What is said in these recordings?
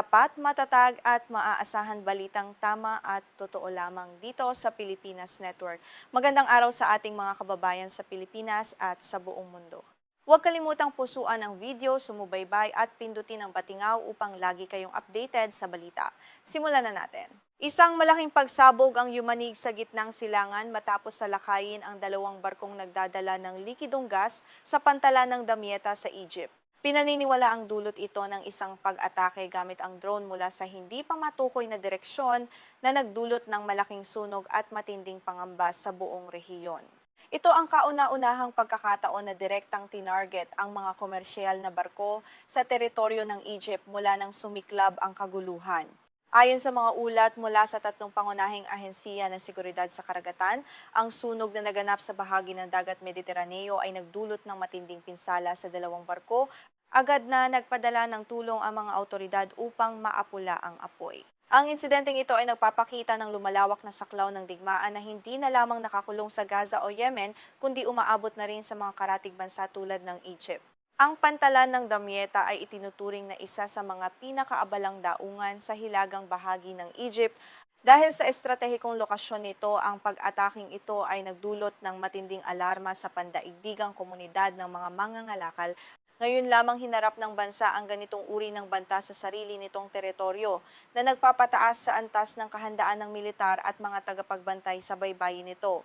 Tapat, matatag at maaasahan balitang tama at totoo lamang dito sa Pilipinas Network. Magandang araw sa ating mga kababayan sa Pilipinas at sa buong mundo. Huwag kalimutang pusuan ang video, sumubaybay at pindutin ang batingaw upang lagi kayong updated sa balita. Simulan na natin. Isang malaking pagsabog ang yumanig sa gitnang silangan matapos salakayin ang dalawang barkong nagdadala ng likidong gas sa pantalan ng Damietta sa Egypt. Pinaniniwala ang dulot ito ng isang pag-atake gamit ang drone mula sa hindi pa matukoy na direksyon na nagdulot ng malaking sunog at matinding pangamba sa buong rehiyon. Ito ang kauna-unahang pagkakataon na direktang tinarget ang mga komersyal na barko sa teritoryo ng Egypt mula nang sumiklab ang kaguluhan. Ayon sa mga ulat mula sa tatlong pangunahing ahensiya ng seguridad sa karagatan, ang sunog na naganap sa bahagi ng dagat Mediteraneo ay nagdulot ng matinding pinsala sa dalawang barko. Agad na nagpadala ng tulong ang mga autoridad upang maapula ang apoy. Ang insidenteng ito ay nagpapakita ng lumalawak na saklaw ng digmaan na hindi na lamang nakakulong sa Gaza o Yemen, kundi umaabot na rin sa mga karatig bansa tulad ng Egypt. Ang pantalan ng Damietta ay itinuturing na isa sa mga pinakaabalang daungan sa hilagang bahagi ng Egypt. Dahil sa estratehikong lokasyon nito, ang pag-ataking ito ay nagdulot ng matinding alarma sa pandaigdigang komunidad ng mga mangangalakal. Ngayon lamang hinarap ng bansa ang ganitong uri ng banta sa sarili nitong teritoryo na nagpapataas sa antas ng kahandaan ng militar at mga tagapagbantay sa baybayin nito.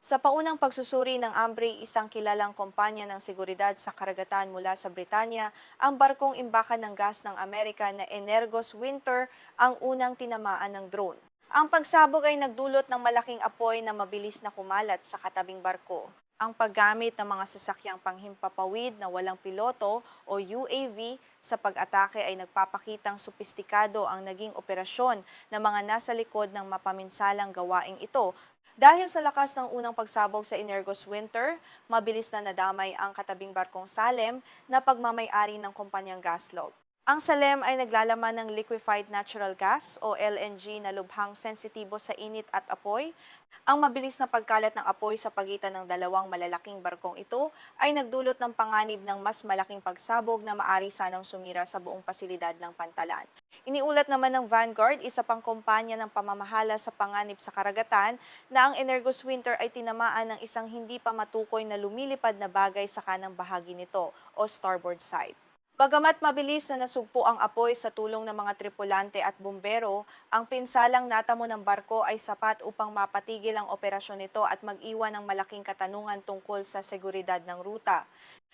Sa paunang pagsusuri ng AMBRE, isang kilalang kumpanya ng seguridad sa karagatan mula sa Britanya, ang barkong imbakan ng gas ng Amerika na Energos Winter ang unang tinamaan ng drone. Ang pagsabog ay nagdulot ng malaking apoy na mabilis na kumalat sa katabing barko. Ang paggamit ng mga sasakyang panghimpapawid na walang piloto o UAV sa pag-atake ay nagpapakitang sopistikado ang naging operasyon ng mga nasa likod ng mapaminsalang gawaing ito. Dahil sa lakas ng unang pagsabog sa Energos Winter, mabilis na nadamay ang katabing barkong Salem na pagmamay-ari ng kumpanyang Gaslob. Ang Salem ay naglalaman ng liquefied natural gas o LNG na lubhang sensitibo sa init at apoy. Ang mabilis na pagkalat ng apoy sa pagitan ng dalawang malalaking barkong ito ay nagdulot ng panganib ng mas malaking pagsabog na maari sanang sumira sa buong pasilidad ng pantalan. Iniulat naman ng Vanguard, isa pang kumpanya ng pamamahala sa panganib sa karagatan, na ang Energos Winter ay tinamaan ng isang hindi pa matukoy na lumilipad na bagay sa kanang bahagi nito o starboard side. Bagamat mabilis na nasugpo ang apoy sa tulong ng mga tripulante at bumbero, ang pinsalang natamo ng barko ay sapat upang mapatigil ang operasyon nito at mag-iwan ng malaking katanungan tungkol sa seguridad ng ruta.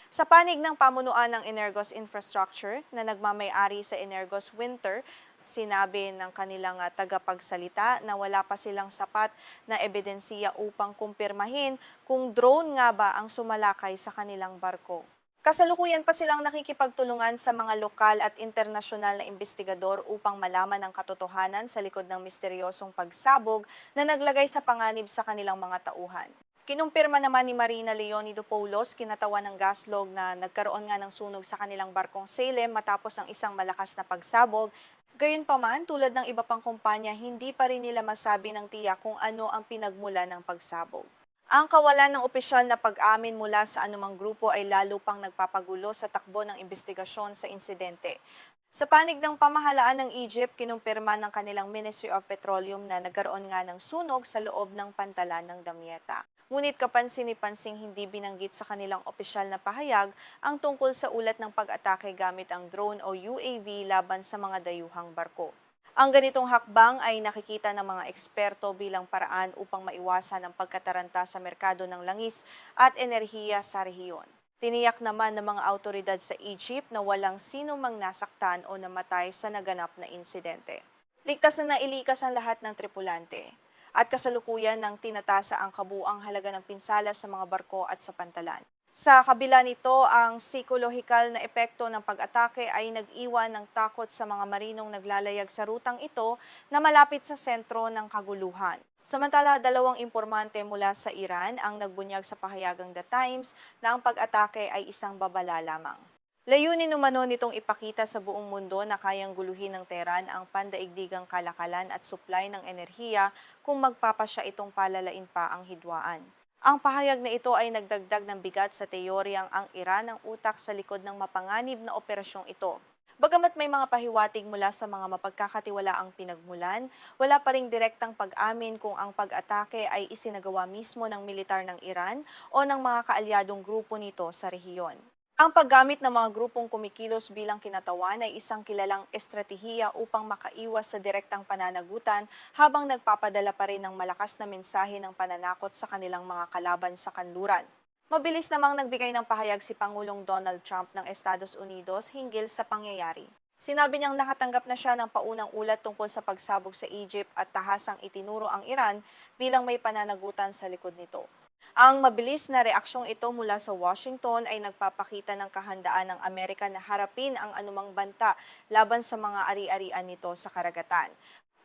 Sa panig ng pamunuan ng Energos Infrastructure na nagmamay-ari sa Energos Winter, sinabi ng kanilang tagapagsalita na wala pa silang sapat na ebidensiya upang kumpirmahin kung drone nga ba ang sumalakay sa kanilang barko. Kasalukuyan pa silang nakikipagtulungan sa mga lokal at internasyonal na investigador upang malaman ang katotohanan sa likod ng misteryosong pagsabog na naglagay sa panganib sa kanilang mga tauhan. Kinumpirma naman ni Marina Leonidopoulos, kinatawan ng Gaslog, na nagkaroon nga ng sunog sa kanilang barkong Salem matapos ang isang malakas na pagsabog. Gayunpaman, tulad ng iba pang kumpanya, hindi pa rin nila masabi ng tiyak kung ano ang pinagmula ng pagsabog. Ang kawalan ng opisyal na pag-amin mula sa anumang grupo ay lalo pang nagpapagulo sa takbo ng investigasyon sa insidente. Sa panig ng pamahalaan ng Egypt, kinumpirma ng kanilang Ministry of Petroleum na nagkaroon nga ng sunog sa loob ng pantalan ng Damietta. Ngunit kapansin-pansing hindi binanggit sa kanilang opisyal na pahayag ang tungkol sa ulat ng pag-atake gamit ang drone o UAV laban sa mga dayuhang barko. Ang ganitong hakbang ay nakikita ng mga eksperto bilang paraan upang maiwasan ang pagkataranta sa merkado ng langis at enerhiya sa rehiyon. Tiniyak naman ng mga autoridad sa Egypt na walang sino mang nasaktan o namatay sa naganap na insidente. Ligtas na nailikas ang lahat ng tripulante at kasalukuyan ng tinatasa ang kabuuang halaga ng pinsala sa mga barko at sa pantalan. Sa kabila nito, ang psikolohikal na epekto ng pag-atake ay nag-iwan ng takot sa mga marinong naglalayag sa rutang ito na malapit sa sentro ng kaguluhan. Samantala, dalawang impormante mula sa Iran ang nagbunyag sa pahayagang The Times na ang pag-atake ay isang babala lamang. Layunin umano nitong ipakita sa buong mundo na kayang guluhin ng Tehran ang pandaigdigang kalakalan at supply ng enerhiya kung magpapasya itong palalain pa ang hidwaan. Ang pahayag na ito ay nagdagdag ng bigat sa teoryang ang Iran ang utak sa likod ng mapanganib na operasyong ito. Bagamat may mga pahiwatig mula sa mga mapagkakatiwalaang pinagmulan, wala pa ring direktang pag-amin kung ang pag-atake ay isinagawa mismo ng militar ng Iran o ng mga kaalyadong grupo nito sa rehiyon. Ang paggamit ng mga grupong kumikilos bilang kinatawan ay isang kilalang estratehiya upang makaiwas sa direktang pananagutan habang nagpapadala pa rin ng malakas na mensahe ng pananakot sa kanilang mga kalaban sa kanluran. Mabilis namang nagbigay ng pahayag si Pangulong Donald Trump ng Estados Unidos hinggil sa pangyayari. Sinabi niyang nakatanggap na siya ng paunang ulat tungkol sa pagsabog sa Egypt at tahasang itinuro ang Iran bilang may pananagutan sa likod nito. Ang mabilis na reaksyong ito mula sa Washington ay nagpapakita ng kahandaan ng Amerika na harapin ang anumang banta laban sa mga ari-arian nito sa karagatan.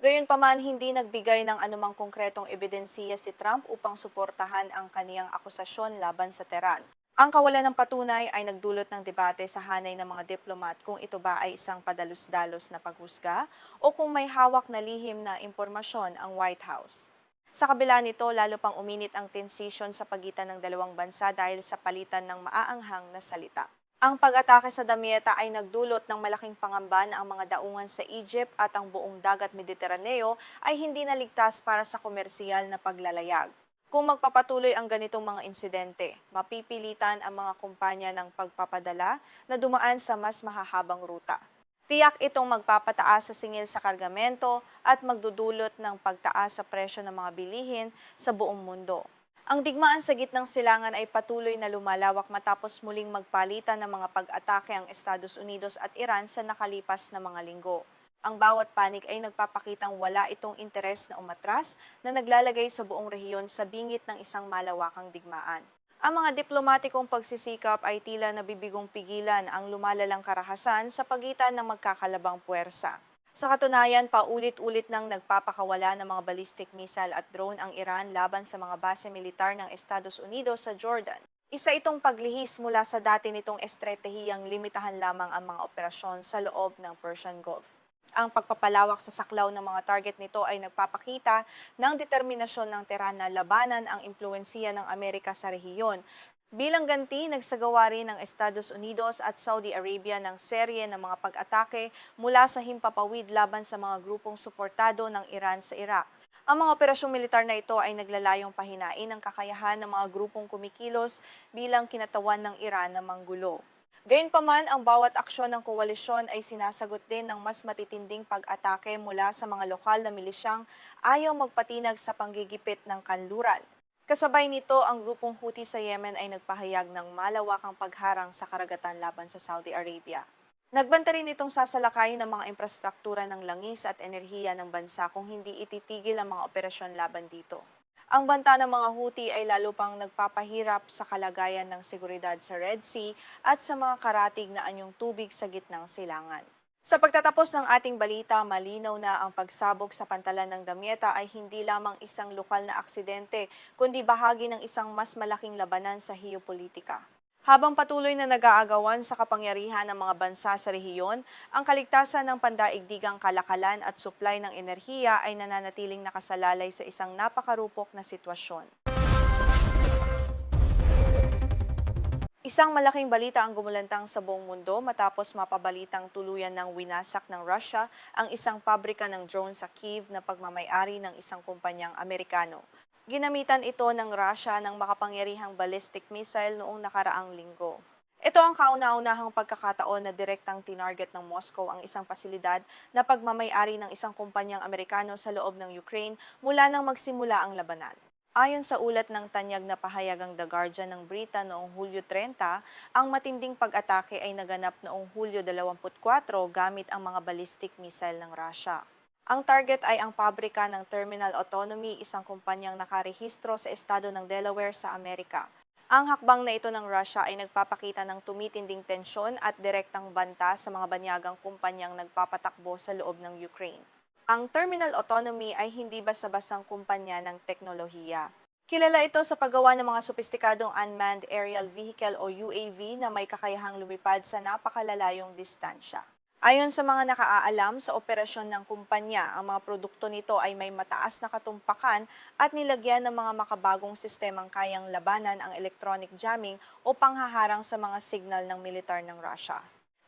Gayunpaman, hindi nagbigay ng anumang konkretong ebidensiya si Trump upang suportahan ang kaniyang akusasyon laban sa Tehran. Ang kawalan ng patunay ay nagdulot ng debate sa hanay ng mga diplomat kung ito ba ay isang padalos-dalos na paghusga o kung may hawak na lihim na impormasyon ang White House. Sa kabila nito, lalo pang uminit ang tensisyon sa pagitan ng dalawang bansa dahil sa palitan ng maaanghang na salita. Ang pag-atake sa Damietta ay nagdulot ng malaking pangamba na ang mga daungan sa Egypt at ang buong dagat Mediteraneo ay hindi naligtas para sa komersyal na paglalayag. Kung magpapatuloy ang ganitong mga insidente, mapipilitan ang mga kumpanya ng pagpapadala na dumaan sa mas mahahabang ruta. Tiyak itong magpapataas sa singil sa kargamento at magdudulot ng pagtaas sa presyo ng mga bilihin sa buong mundo. Ang digmaan sa gitnang silangan ay patuloy na lumalawak matapos muling magpalitan ng mga pag-atake ang Estados Unidos at Iran sa nakalipas na mga linggo. Ang bawat panig ay nagpapakitang wala itong interes na umatras na naglalagay sa buong rehiyon sa bingit ng isang malawakang digmaan. Ang mga diplomatikong pagsisikap ay tila nabibigong pigilan ang lumalalang karahasan sa pagitan ng magkakalabang puwersa. Sa katunayan, paulit-ulit nang nagpapakawala ng mga ballistic missile at drone ang Iran laban sa mga base militar ng Estados Unidos sa Jordan. Isa itong paglihis mula sa dati nitong estratehiyang limitahan lamang ang mga operasyon sa loob ng Persian Gulf. Ang pagpapalawak sa saklaw ng mga target nito ay nagpapakita ng determinasyon ng Tehran na labanan ang impluwensiya ng Amerika sa rehiyon. Bilang ganti, nagsagawa rin ng Estados Unidos at Saudi Arabia ng serye ng mga pag-atake mula sa himpapawid laban sa mga grupong suportado ng Iran sa Iraq. Ang mga operasyong militar na ito ay naglalayong pahinain ang kakayahan ng mga grupong kumikilos bilang kinatawan ng Iran na manggulo. Gayunpaman, ang bawat aksyon ng koalisyon ay sinasagot din ng mas matitinding pag-atake mula sa mga lokal na milisyang ayaw magpatinag sa panggigipit ng kanluran. Kasabay nito, ang grupong Houthi sa Yemen ay nagpahayag ng malawakang pagharang sa karagatan laban sa Saudi Arabia. Nagbanta rin itong sasalakayin ng mga infrastruktura ng langis at enerhiya ng bansa kung hindi ititigil ang mga operasyon laban dito. Ang banta ng mga Houthi ay lalo pang nagpapahirap sa kalagayan ng seguridad sa Red Sea at sa mga karatig na anyong tubig sa gitnang silangan. Sa pagtatapos ng ating balita, malinaw na ang pagsabog sa pantalan ng Damietta ay hindi lamang isang lokal na aksidente, kundi bahagi ng isang mas malaking labanan sa heopolitika. Habang patuloy na nag-aagawan sa kapangyarihan ng mga bansa sa rehiyon, ang kaligtasan ng pandaigdigang kalakalan at supply ng enerhiya ay nananatiling nakasalalay sa isang napakarupok na sitwasyon. Isang malaking balita ang gumulantang sa buong mundo matapos mapabalitang tuluyan ng winasak ng Russia ang isang pabrika ng drone sa Kyiv na pagmamay-ari ng isang kumpanyang Amerikano. Ginamitan ito ng Russia ng makapangyarihang ballistic missile noong nakaraang linggo. Ito ang kauna-unahang pagkakataon na direktang tinarget ng Moscow ang isang pasilidad na pagmamay-ari ng isang kumpanyang Amerikano sa loob ng Ukraine mula nang magsimula ang labanan. Ayon sa ulat ng tanyag na pahayagang The Guardian ng Britain noong Hulyo 30, ang matinding pag-atake ay naganap noong Hulyo 24 gamit ang mga ballistic missile ng Russia. Ang target ay ang pabrika ng Terminal Autonomy, isang kumpanyang nakarehistro sa estado ng Delaware sa Amerika. Ang hakbang na ito ng Russia ay nagpapakita ng tumitinding tensyon at direktang banta sa mga banyagang kumpanyang nagpapatakbo sa loob ng Ukraine. Ang Terminal Autonomy ay hindi basta-bastang kumpanya ng teknolohiya. Kilala ito sa paggawa ng mga sopistikadong unmanned aerial vehicle o UAV na may kakayahang lumipad sa napakalalayong distansya. Ayon sa mga nakaalam sa operasyon ng kumpanya, ang mga produkto nito ay may mataas na katumpakan at nilagyan ng mga makabagong sistemang kayang labanan ang electronic jamming o panghaharang sa mga signal ng militar ng Russia.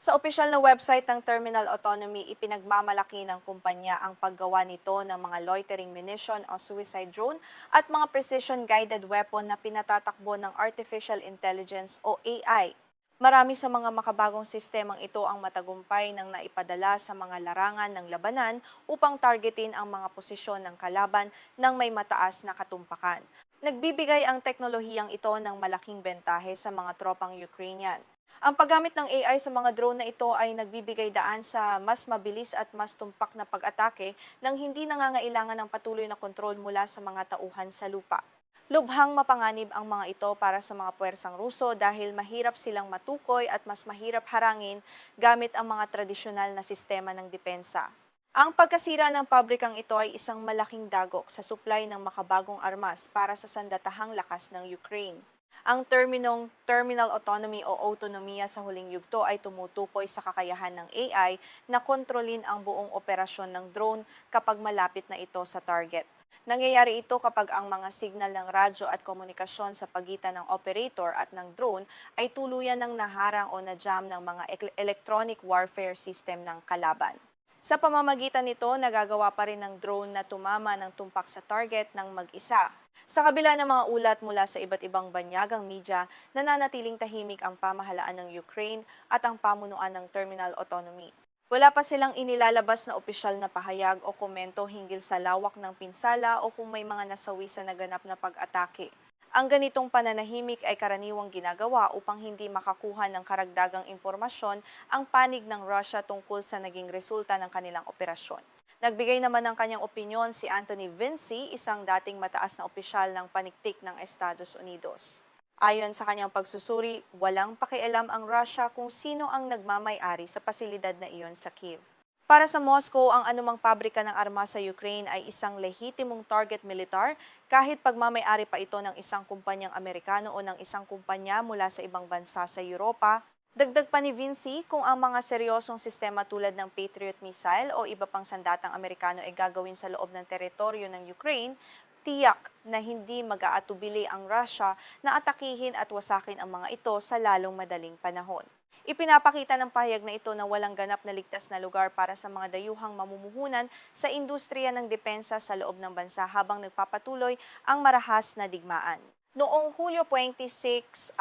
Sa opisyal na website ng Terminal Autonomy, ipinagmamalaki ng kumpanya ang paggawa nito ng mga loitering munition o suicide drone at mga precision-guided weapon na pinatatakbo ng Artificial Intelligence o AI. Marami sa mga makabagong sistemang ito ang matagumpay nang naipadala sa mga larangan ng labanan upang targetin ang mga posisyon ng kalaban ng may mataas na katumpakan. Nagbibigay ang teknolohiyang ito ng malaking bentahe sa mga tropang Ukrainian. Ang paggamit ng AI sa mga drone na ito ay nagbibigay daan sa mas mabilis at mas tumpak na pag-atake nang hindi nangangailangan ng patuloy na kontrol mula sa mga tauhan sa lupa. Lubhang mapanganib ang mga ito para sa mga puwersang Ruso dahil mahirap silang matukoy at mas mahirap harangin gamit ang mga tradisyonal na sistema ng depensa. Ang pagkasira ng pabrikang ito ay isang malaking dagok sa supply ng makabagong armas para sa sandatahang lakas ng Ukraine. Ang terminal autonomy o autonomiya sa huling yugto ay tumutukoy sa kakayahan ng AI na kontrolin ang buong operasyon ng drone kapag malapit na ito sa target. Nangyayari ito kapag ang mga signal ng radyo at komunikasyon sa pagitan ng operator at ng drone ay tuluyan ng naharang o na-jam ng mga electronic warfare system ng kalaban. Sa pamamagitan nito, nagagawa pa rin ng drone na tumama ng tumpak sa target ng mag-isa. Sa kabila ng mga ulat mula sa iba't ibang banyagang media, nananatiling tahimik ang pamahalaan ng Ukraine at ang pamunuan ng Terminal Autonomy. Wala pa silang inilalabas na opisyal na pahayag o komento hinggil sa lawak ng pinsala o kung may mga nasawi sa naganap na pag-atake. Ang ganitong pananahimik ay karaniwang ginagawa upang hindi makakuha ng karagdagang impormasyon ang panig ng Russia tungkol sa naging resulta ng kanilang operasyon. Nagbigay naman ng kanyang opinyon si Anthony Vinci, isang dating mataas na opisyal ng paniktik ng Estados Unidos. Ayon sa kanyang pagsusuri, walang pakialam ang Russia kung sino ang nagmamay-ari sa pasilidad na iyon sa Kyiv. Para sa Moscow, ang anumang pabrika ng armas sa Ukraine ay isang lehitimong target militar kahit pagmamay-ari pa ito ng isang kumpanyang Amerikano o ng isang kumpanya mula sa ibang bansa sa Europa. Dagdag pa ni Vinci, kung ang mga seryosong sistema tulad ng Patriot missile o iba pang sandatang Amerikano ay gagawin sa loob ng teritoryo ng Ukraine, tiyak na hindi mag-aatubili ang Russia na atakihin at wasakin ang mga ito sa lalong madaling panahon. Ipinapakita ng pahayag na ito na walang ganap na ligtas na lugar para sa mga dayuhang mamumuhunan sa industriya ng depensa sa loob ng bansa habang nagpapatuloy ang marahas na digmaan. Noong Hulyo 26,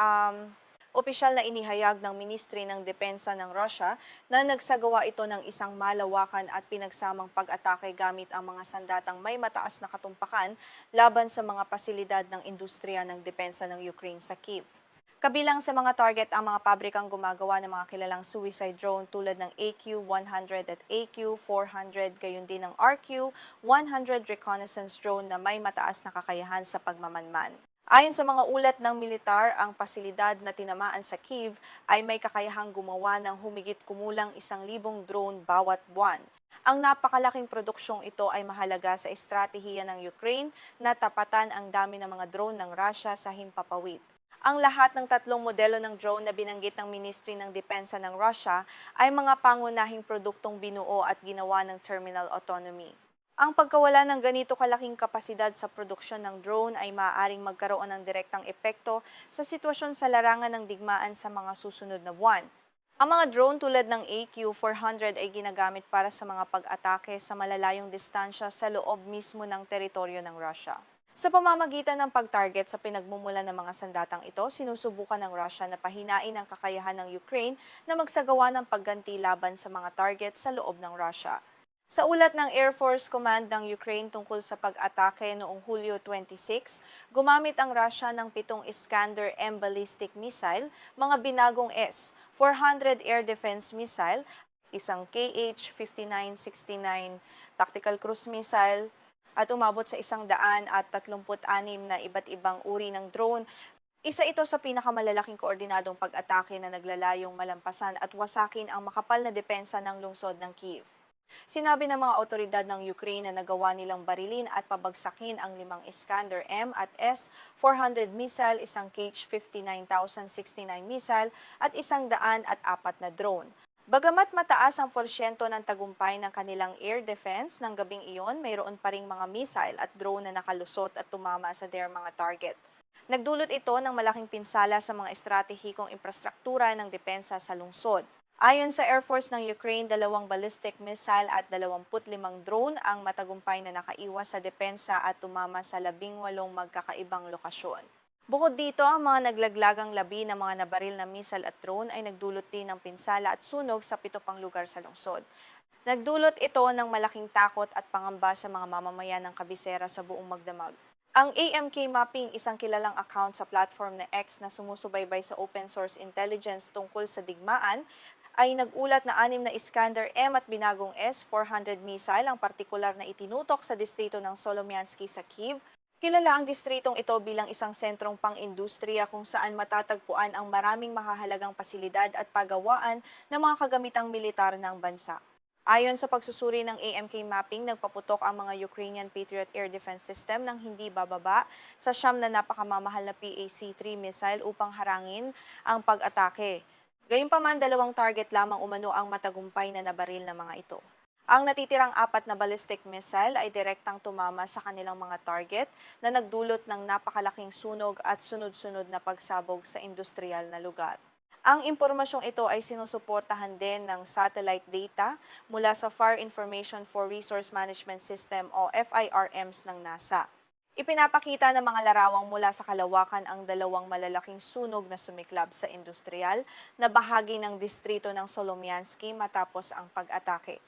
opisyal na inihayag ng Ministry ng Depensa ng Russia na nagsagawa ito ng isang malawakan at pinagsamang pag-atake gamit ang mga sandatang may mataas na katumpakan laban sa mga pasilidad ng industriya ng depensa ng Ukraine sa Kyiv. Kabilang sa mga target ang mga pabrikang gumagawa ng mga kilalang suicide drone tulad ng AQ-100 at AQ-400, gayon din ng RQ-100 reconnaissance drone na may mataas na kakayahan sa pagmamanman. Ayon sa mga ulat ng militar, ang pasilidad na tinamaan sa Kyiv ay may kakayahang gumawa ng humigit kumulang 1,000 drone bawat buwan. Ang napakalaking produksyong ito ay mahalaga sa estratehiya ng Ukraine na tapatan ang dami ng mga drone ng Russia sa himpapawid. Ang lahat ng tatlong modelo ng drone na binanggit ng Ministry ng Depensa ng Russia ay mga pangunahing produktong binuo at ginawa ng Terminal Autonomy. Ang pagkawala ng ganito kalaking kapasidad sa produksyon ng drone ay maaaring magkaroon ng direktang epekto sa sitwasyon sa larangan ng digmaan sa mga susunod na buwan. Ang mga drone tulad ng AQ-400 ay ginagamit para sa mga pag-atake sa malalayong distansya sa loob mismo ng teritoryo ng Russia. Sa pamamagitan ng pag-target sa pinagmumulan ng mga sandatang ito, sinusubukan ng Russia na pahinain ang kakayahan ng Ukraine na magsagawa ng pagganti laban sa mga target sa loob ng Russia. Sa ulat ng Air Force Command ng Ukraine tungkol sa pag-atake noong Hulyo 26, gumamit ang Russia ng 7 Iskander-M ballistic missile, mga binagong S-400 air defense missile, isang KH-5969 tactical cruise missile, at umabot sa 136 na iba't ibang uri ng drone. Isa ito sa pinakamalalaking koordinadong pag-atake na naglalayong malampasan at wasakin ang makapal na depensa ng lungsod ng Kyiv. Sinabi ng mga otoridad ng Ukraine na nagawa nilang barilin at pabagsakin ang 5 Iskander-M at S-400 missile, isang KH-59,069 missile at 104 na drone. Bagamat mataas ang porsyento ng tagumpay ng kanilang air defense ng gabing iyon, mayroon pa ring mga missile at drone na nakalusot at tumama sa their mga target. Nagdulot ito ng malaking pinsala sa mga estratehikong infrastruktura ng depensa sa lungsod. Ayon sa Air Force ng Ukraine, 2 ballistic missile at 25 drone ang matagumpay na nakaiwas sa depensa at tumama sa 18 magkakaibang lokasyon. Bukod dito, ang mga naglaglagang labi ng mga nabaril na missile at drone ay nagdulot din ng pinsala at sunog sa 7 pang lugar sa lungsod. Nagdulot ito ng malaking takot at pangamba sa mga mamamayan ng Kabisera sa buong Magdamag. Ang AMK Mapping, isang kilalang account sa platform na X na sumusubaybay sa open source intelligence tungkol sa digmaan, ay nagulat na 6 na Iskander-M at binagong S-400 missile ang partikular na itinutok sa distrito ng Solomiansky sa Kyiv. Kilala ang distritong ito bilang isang sentrong pang-industriya kung saan matatagpuan ang maraming mahahalagang pasilidad at pagawaan ng mga kagamitang militar ng bansa. Ayon sa pagsusuri ng AMK Mapping, nagpaputok ang mga Ukrainian Patriot Air Defense System ng hindi bababa sa 9 na napakamamahal na PAC-3 missile upang harangin ang pag-atake. Gayunpaman, 2 target lamang umano ang matagumpay na nabaril na mga ito. Ang natitirang 4 na ballistic missile ay direktang tumama sa kanilang mga target na nagdulot ng napakalaking sunog at sunod-sunod na pagsabog sa industrial na lugar. Ang impormasyong ito ay sinusuportahan din ng satellite data mula sa Fire Information for Resource Management System o FIRMs ng NASA. Ipinapakita ng mga larawang mula sa kalawakan ang 2 malalaking sunog na sumiklab sa industrial na bahagi ng distrito ng Solomiansky matapos ang pag-atake.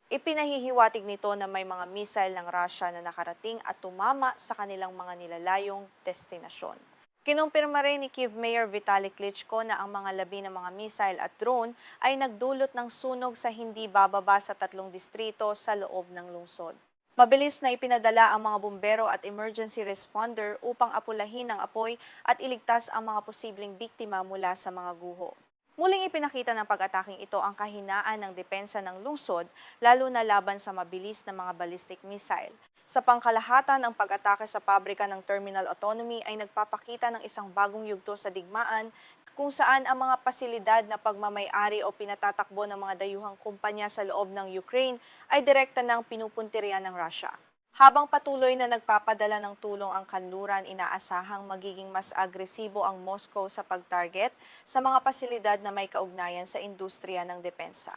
Ipinahihiwatig nito na may mga missile ng Russia na nakarating at tumama sa kanilang mga nilalayong destinasyon. Kinumpirma rin ni Kyiv Mayor Vitali Klitschko na ang mga labi ng mga missile at drone ay nagdulot ng sunog sa hindi bababa sa 3 distrito sa loob ng lungsod. Mabilis na ipinadala ang mga bumbero at emergency responder upang apulahin ang apoy at iligtas ang mga posibleng biktima mula sa mga guho. Muling ipinakita ng pag-ataking ito ang kahinaan ng depensa ng lungsod, lalo na laban sa mabilis na mga ballistic missile. Sa pangkalahatan, ang pag-atake sa pabrika ng Terminal Autonomy ay nagpapakita ng isang bagong yugto sa digmaan kung saan ang mga pasilidad na pagmamay-ari o pinatatakbo ng mga dayuhang kumpanya sa loob ng Ukraine ay direkta ng pinupuntirya ng Russia. Habang patuloy na nagpapadala ng tulong ang kanluran, inaasahang magiging mas agresibo ang Moscow sa pag-target sa mga pasilidad na may kaugnayan sa industriya ng depensa.